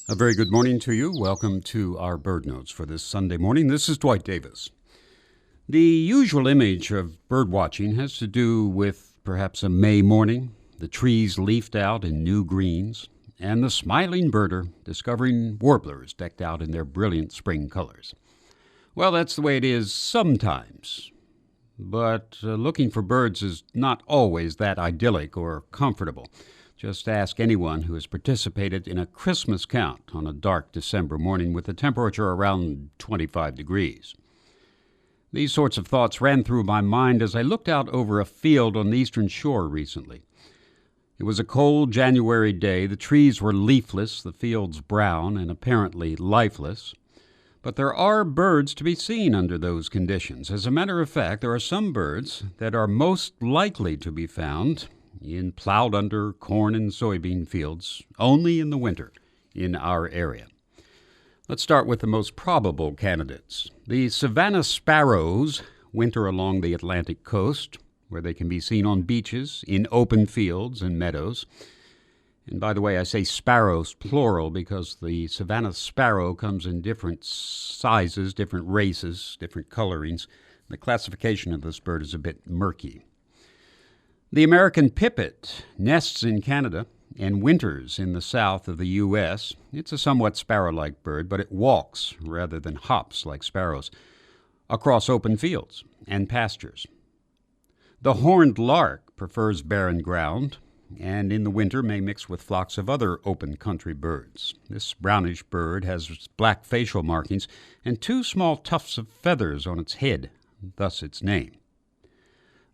A very good morning to you. Welcome to our Bird Notes for this Sunday morning. This is Dwight Davis. The usual image of bird watching has to do with perhaps a May morning, the trees leafed out in new greens, and the smiling birder discovering warblers decked out in their brilliant spring colors. Well, that's the way it is sometimes. But looking for birds is not always that idyllic or comfortable. Just ask anyone who has participated in a Christmas count on a dark December morning with the temperature around 25 degrees. These sorts of thoughts ran through my mind as I looked out over a field on the eastern shore recently. It was a cold January day. The trees were leafless, the fields brown and apparently lifeless. But there are birds to be seen under those conditions. As a matter of fact, there are some birds that are most likely to be found in plowed-under corn and soybean fields only in the winter in our area. Let's start with the most probable candidates. The savanna sparrows winter along the Atlantic coast, where they can be seen on beaches, in open fields and meadows. And by the way, I say sparrows plural because the savanna sparrow comes in different sizes, different races, different colorings. The classification of this bird is a bit murky. The American pipit nests in Canada and winters in the south of the U.S. It's a somewhat sparrow-like bird, but it walks rather than hops like sparrows across open fields and pastures. The horned lark prefers barren ground and in the winter may mix with flocks of other open country birds. This brownish bird has black facial markings and two small tufts of feathers on its head, thus its name.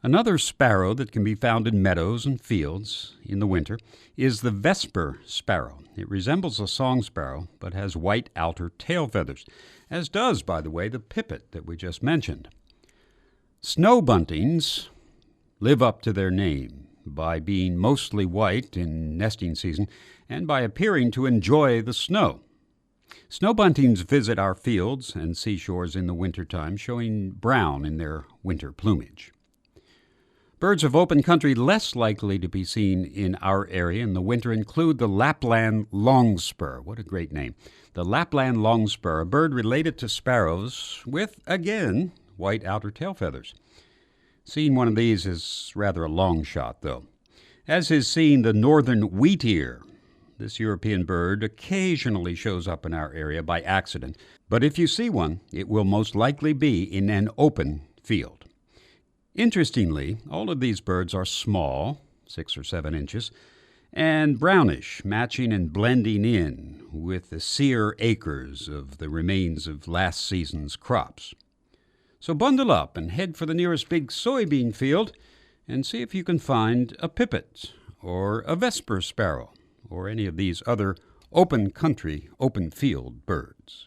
Another sparrow that can be found in meadows and fields in the winter is the Vesper sparrow. It resembles a song sparrow, but has white outer tail feathers, as does, by the way, the pipit that we just mentioned. Snow buntings live up to their name by being mostly white in nesting season and by appearing to enjoy the snow. Snow buntings visit our fields and seashores in the wintertime, showing brown in their winter plumage. Birds of open country less likely to be seen in our area in the winter include the Lapland longspur. What a great name. The Lapland longspur, a bird related to sparrows with, again, white outer tail feathers. Seeing one of these is rather a long shot, though. As is seen the northern wheatear. This European bird occasionally shows up in our area by accident, but if you see one, it will most likely be in an open field. Interestingly, all of these birds are small, 6 or 7 inches, and brownish, matching and blending in with the sere acres of the remains of last season's crops. So bundle up and head for the nearest big soybean field and see if you can find a pipit or a Vesper sparrow or any of these other open country, open field birds.